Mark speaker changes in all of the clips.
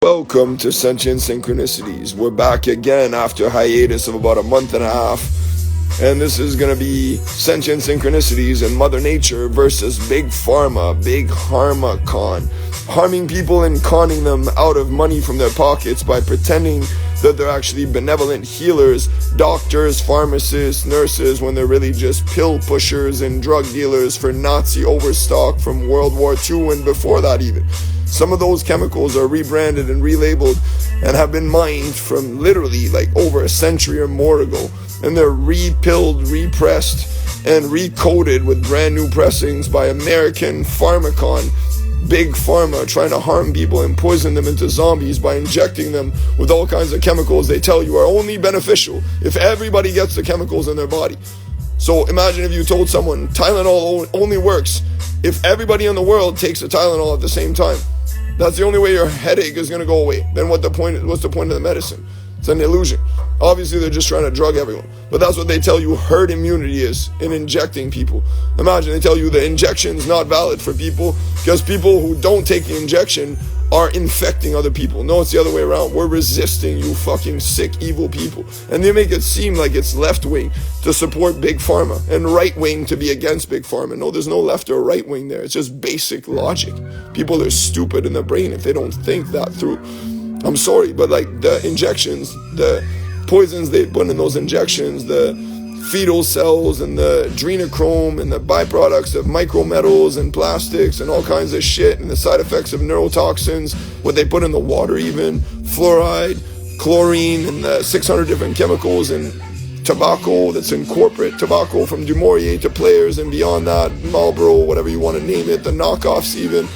Speaker 1: Welcome to Sentient Synchronicities. We're back again after a hiatus of about a month and a half. And this is going to be Sentient Synchronicities and Mother Nature versus Big Pharma, Big Pharma con. Harming people and conning them out of money from their pockets by pretending that they're actually benevolent healers, doctors, pharmacists, nurses, when they're really just pill pushers and drug dealers for Nazi overstock from World War II and before that even. Some of those chemicals are rebranded and relabeled and have been mined from literally like over a century or more ago. And they're repilled, repressed, and recoded with brand new pressings by American pharmacon, Big Pharma, trying to harm people and poison them into zombies by injecting them with all kinds of chemicals they tell you are only beneficial if everybody gets the chemicals in their body. So imagine if you told someone Tylenol only works if everybody in the world takes the Tylenol at the same time. That's the only way your headache is going to go away. Then what's the point of the medicine? It's an illusion. Obviously, they're just trying to drug everyone. But that's what they tell you herd immunity is in injecting people. Imagine they tell you the injection's not valid for people because people who don't take the injection are infecting other people. No, it's the other way around. We're resisting you fucking sick, evil people. And they make it seem like it's left wing to support Big Pharma and right wing to be against Big Pharma. No, there's no left or right wing there. It's just basic logic. People are stupid in the brain if they don't think that through. I'm sorry, but like the injections, the poisons they put in those injections, the fetal cells and the adrenochrome and the byproducts of micrometals and plastics and all kinds of shit and the side effects of neurotoxins, what they put in the water even, fluoride, chlorine, and the 600 different chemicals and tobacco that's in corporate tobacco from Du Maurier to Players and beyond that, Marlboro, whatever you want to name it, the knockoffs even.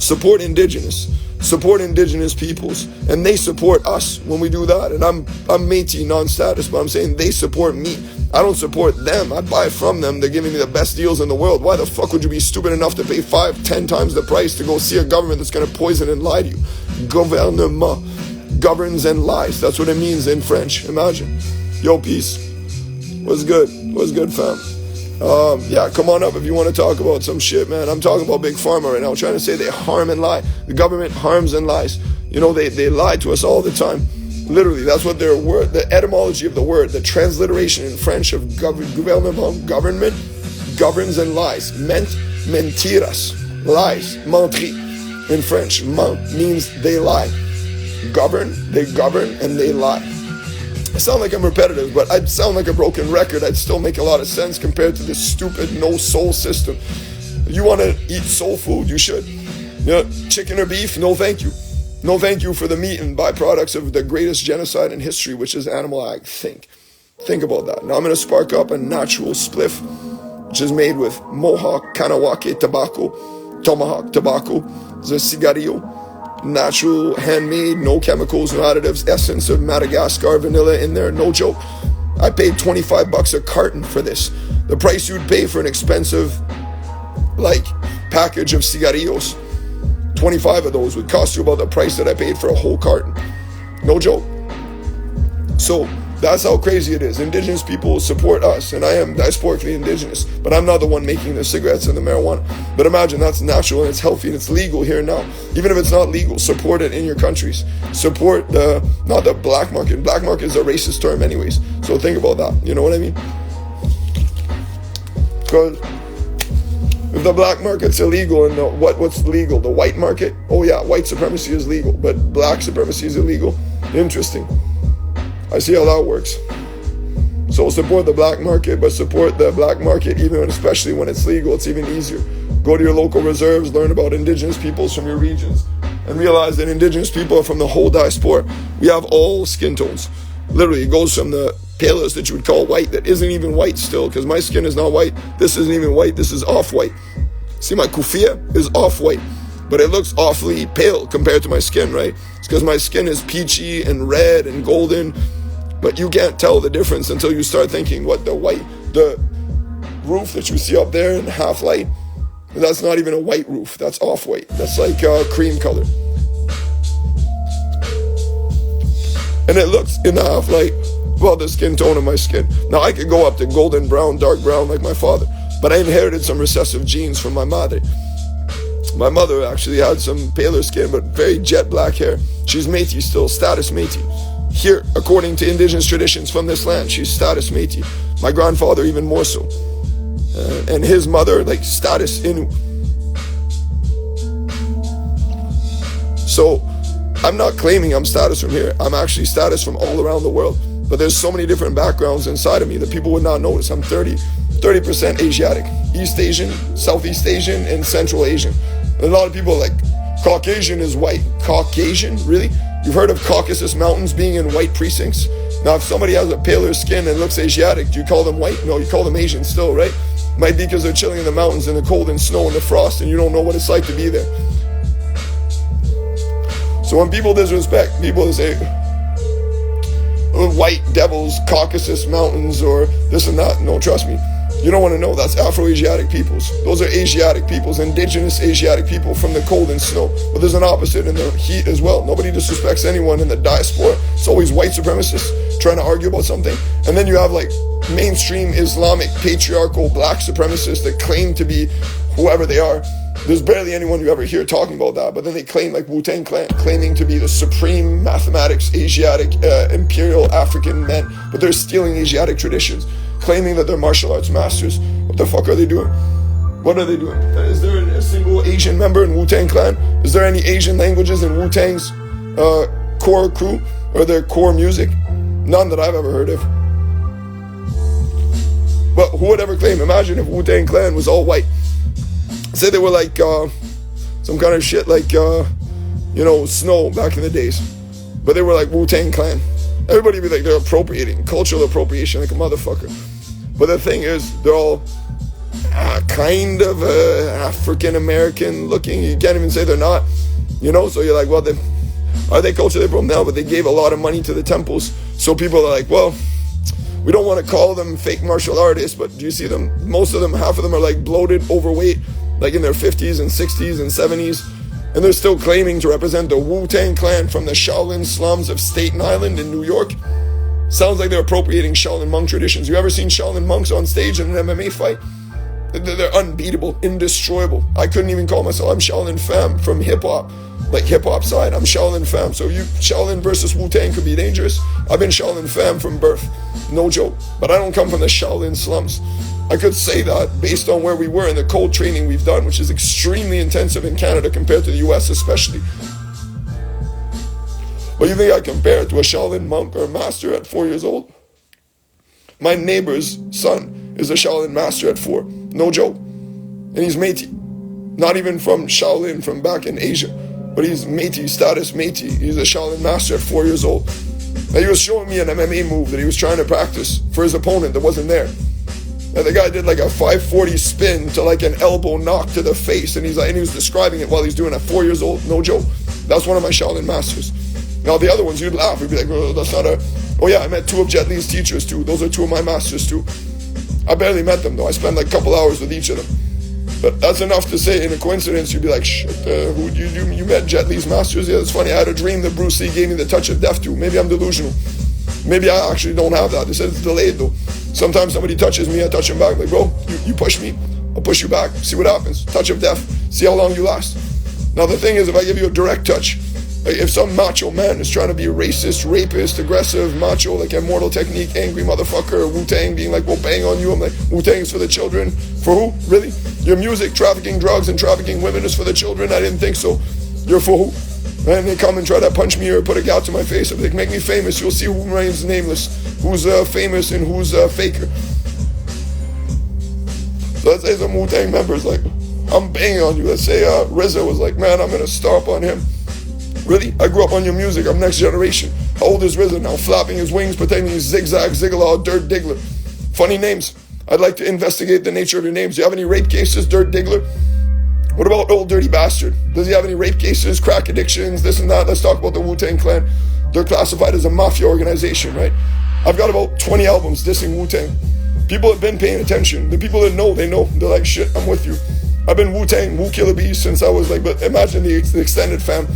Speaker 1: Support indigenous peoples, and they support us when we do that. And I'm Métis non-status, but I'm saying they support me. I don't support them. I buy from them. They're giving me the best deals in the world. Why the fuck would you be stupid enough to pay 5-10 times the price to go see a government that's going to poison and lie to you? Gouvernement governs and lies. That's what it means in French. Imagine. Yo, peace. What's good, fam? Yeah, come on up if you want to talk about some shit, man. I'm talking about Big Pharma right now. I'm trying to say they harm and lie. The government harms and lies. You know, they lie to us all the time. Literally, that's what their word, the etymology of the word, the transliteration in French of gouvernement, government, governs and lies. Mentiras, lies, mentir. In French, ment means they lie. They govern, and they lie. I sound like I'm repetitive, but I'd sound like a broken record. I'd still make a lot of sense compared to this stupid no-soul system. You want to eat soul food, you should. You know, chicken or beef, no thank you. No thank you for the meat and byproducts of the greatest genocide in history, which is animal ag. Think about that. Now I'm going to spark up a natural spliff, which is made with Mohawk Kanawake tobacco, Tomahawk tobacco, the cigarillo. Natural, handmade, no chemicals, no additives, essence of Madagascar vanilla in there, no joke. I paid $25 a carton for this. The price you'd pay for an expensive, package of cigarillos. 25 of those would cost you about the price that I paid for a whole carton. No joke. So, that's how crazy it is. Indigenous people support us, and I support the indigenous, but I'm not the one making the cigarettes and the marijuana. But imagine that's natural and it's healthy and it's legal here now. Even if it's not legal, support it in your countries. Support not the black market. Black market is a racist term anyways, so think about that. You know what I mean? Because if the black market's illegal and what's legal? The white market? Oh yeah, white supremacy is legal, but black supremacy is illegal. Interesting. I see how that works. So support the black market, but support the black market especially when it's legal. It's even easier. Go to your local reserves, learn about indigenous peoples from your regions, and realize that indigenous people are from the whole diaspora. We have all skin tones. Literally, it goes from the palest that you would call white, that isn't even white still, because my skin is not white. This isn't even white. This is off-white. See, my kufia is off-white, but it looks awfully pale compared to my skin, right? It's because my skin is peachy and red and golden. But you can't tell the difference until you start thinking the roof that you see up there in half light, that's not even a white roof, that's off-white. That's like cream color. And it looks in the half light, the skin tone of my skin. Now I could go up to golden brown, dark brown like my father, but I inherited some recessive genes from my mother. My mother actually had some paler skin, but very jet black hair. She's Métis still, status Métis. Here, according to indigenous traditions from this land, she's status Métis. My grandfather even more so. And his mother, like status Innu. So, I'm not claiming I'm status from here. I'm actually status from all around the world. But there's so many different backgrounds inside of me that people would not notice. I'm 30% Asiatic, East Asian, Southeast Asian, and Central Asian. And a lot of people are like, Caucasian is white. Caucasian? Really? You've heard of Caucasus Mountains being in white precincts? Now, if somebody has a paler skin and looks Asiatic, do you call them white? No, you call them Asian still, right? Might be because they're chilling in the mountains in the cold and snow and the frost, and you don't know what it's like to be there. So when people disrespect, people say, white devils, Caucasus Mountains, or this and that. No, trust me. You don't want to know. That's Afro-Asiatic peoples. Those are Asiatic peoples, indigenous Asiatic people from the cold and snow. But there's an opposite in the heat as well. Nobody disrespects anyone in the diaspora. It's always white supremacists trying to argue about something. And then you have like mainstream Islamic patriarchal black supremacists that claim to be whoever they are. There's barely anyone you ever hear talking about that, but then they claim like Wu-Tang Clan, claiming to be the supreme mathematics Asiatic imperial African men, but they're stealing Asiatic traditions, claiming that they're martial arts masters. What the fuck are they doing? What are they doing? Is there a single Asian member in Wu-Tang Clan? Is there any Asian languages in Wu-Tang's core crew or their core music? None that I've ever heard of. But who would ever claim? Imagine if Wu-Tang Clan was all white. Say they were like some kind of shit like, Snow back in the days. But they were like Wu-Tang Clan. Everybody would be like, they're appropriating, cultural appropriation like a motherfucker. But the thing is, they're all kind of African-American looking. You can't even say they're not. So you're like, well, are they culturally appropriating? No, but they gave a lot of money to the temples. So people are like, well, we don't want to call them fake martial artists, but do you see them? Most of them, half of them are like bloated, overweight, like in their 50s and 60s and 70s, and they're still claiming to represent the Wu-Tang Clan from the Shaolin slums of Staten Island in New York. Sounds like they're appropriating Shaolin monk traditions. You ever seen Shaolin monks on stage in an MMA fight? They're unbeatable, indestroyable. I couldn't even call myself, I'm Shaolin fam from hip-hop, like hip-hop side, I'm Shaolin fam. So Shaolin versus Wu-Tang could be dangerous. I've been Shaolin fam from birth, no joke. But I don't come from the Shaolin slums. I could say that based on where we were and the cold training we've done, which is extremely intensive in Canada compared to the US especially. But you think I compare it to a Shaolin monk or master at 4 years old? My neighbor's son is a Shaolin master at 4, no joke. And he's Métis. Not even from Shaolin, from back in Asia. But he's Métis, status Métis. He's a Shaolin master at 4 years old. Now he was showing me an MMA move that he was trying to practice for his opponent that wasn't there. And the guy did like a 540 spin to like an elbow knock to the face. And he was describing it while he's doing it at 4 years old. No joke. That's one of my Shaolin masters. Now the other ones, you'd laugh. You'd be like, oh, that's not a... Oh yeah, I met 2 of Jet Li's teachers too. Those are 2 of my masters too. I barely met them though. I spent like a couple hours with each of them. But that's enough to say in a coincidence, you'd be like, shit, who you met Jet Li's masters? Yeah, it's funny. I had a dream that Bruce Lee gave me the touch of death too. Maybe I'm delusional. Maybe I actually don't have that. They said it's delayed though. Sometimes somebody touches me, I touch them back. Like, bro, you push me, I'll push you back. See what happens. Touch of death. See how long you last. Now the thing is, if I give you a direct touch, like if some macho man is trying to be racist, rapist, aggressive, macho, like Immortal Technique, angry motherfucker, Wu-Tang being like, we'll bang on you. I'm like, Wu-Tang is for the children. For who? Really? Your music, trafficking drugs and trafficking women is for the children? I didn't think so. You're for who? And they come and try to punch me or put a gout to my face. I'm like, make me famous. You'll see who remains nameless. Who's famous and who's faker. So let's say some Wu-Tang members like, I'm banging on you. Let's say RZA was like, man, I'm going to stomp on him. Really? I grew up on your music. I'm next generation. How old is RZA now? Flapping his wings, pretending he's Zigzag, Zigalaw, Dirt Diggler. Funny names. I'd like to investigate the nature of your names. Do you have any rape cases, Dirt Diggler? What about Old Dirty Bastard? Does he have any rape cases, crack addictions, this and that? Let's talk about the Wu-Tang Clan. They're classified as a mafia organization, right? I've got about 20 albums dissing Wu-Tang. People have been paying attention. The people that know, they know. They're like, shit, I'm with you. I've been Wu-Tang, Wu Killer Bees since I was like, but imagine the extended fam.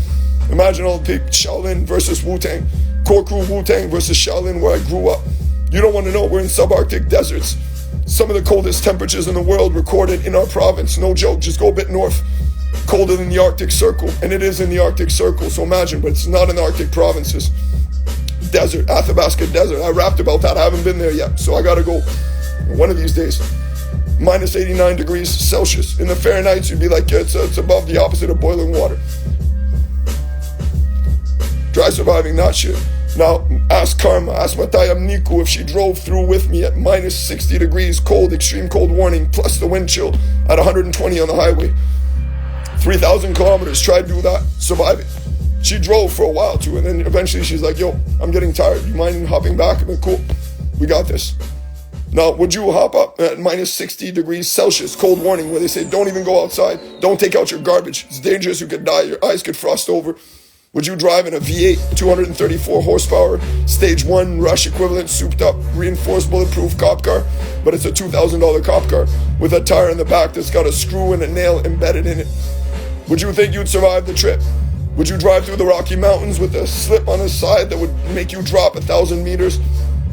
Speaker 1: Imagine all the Shaolin versus Wu-Tang. Core crew Wu-Tang versus Shaolin where I grew up. You don't want to know, we're in subarctic deserts. Some of the coldest temperatures in the world recorded in our province. No joke, just go a bit north. colder than the Arctic Circle, and it is in the Arctic Circle, so imagine, but it's not in the Arctic provinces. Desert, Athabasca Desert. I rapped about that. I haven't been there yet, so I gotta go one of these days. Minus 89 degrees Celsius. In the Fahrenheit, you'd be like, it's above the opposite of boiling water. Try surviving that shit. Now, ask Karma, ask Matayam Niku if she drove through with me at minus 60 degrees cold, extreme cold warning, plus the wind chill at 120 on the highway. 3,000 kilometers, try to do that, survive it. She drove for a while too, and then eventually she's like, yo, I'm getting tired. You mind hopping back? I'm like, cool, we got this. Now, would you hop up at minus 60 degrees Celsius, cold warning, where they say, don't even go outside, don't take out your garbage, it's dangerous, you could die, your eyes could frost over. Would you drive in a V8, 234 horsepower, stage 1, rush equivalent, souped up, reinforced bulletproof cop car, but it's a $2,000 cop car with a tire in the back that's got a screw and a nail embedded in it? Would you think you'd survive the trip? Would you drive through the Rocky Mountains with a slip on the side that would make you drop 1,000 meters?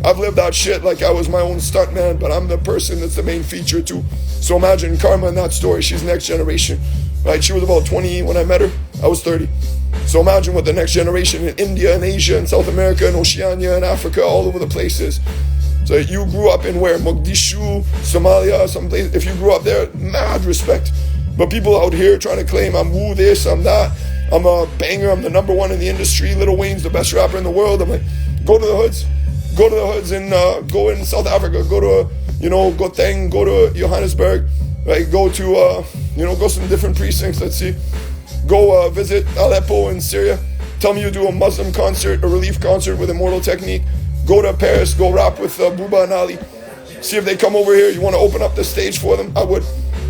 Speaker 1: I've lived that shit like I was my own stuntman, but I'm the person that's the main feature too. So imagine Karma in that story, she's next generation, right? She was about 20 when I met her, I was 30. So imagine what the next generation in India and Asia and South America and Oceania and Africa, all over the places. So you grew up in where? Mogadishu, Somalia, someplace. If you grew up there, mad respect. But people out here trying to claim I'm woo this, I'm that, I'm a banger, I'm the number one in the industry, Lil Wayne's the best rapper in the world. I'm like, go to the hoods. Go to the hoods and go in South Africa. Go to, Gauteng, go to Johannesburg. Right? Go to, go some different precincts. Let's see. Go visit Aleppo in Syria. Tell me you do a Muslim concert, a relief concert with Immortal Technique. Go to Paris, go rap with Booba and Ali. See if they come over here. You want to open up the stage for them? I would.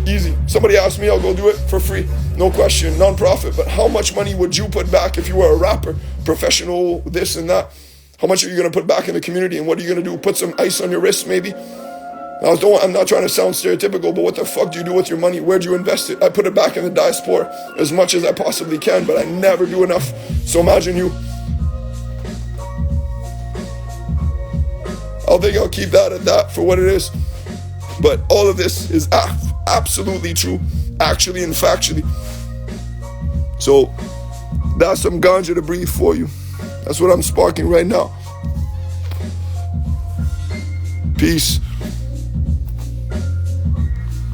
Speaker 1: Easy. Somebody asked me, I'll go do it for free. No question. Non-profit. But how much money would you put back if you were a rapper? Professional, this and that. How much are you going to put back in the community, and what are you going to do? Put some ice on your wrist, maybe? I'm not trying to sound stereotypical, but what the fuck do you do with your money? Where'd you invest it? I put it back in the diaspora as much as I possibly can, but I never do enough. So imagine you. I'll keep that at that for what it is. But all of this is absolutely true, actually and factually. So that's some ganja to breathe for you. That's what I'm sparking right now. Peace.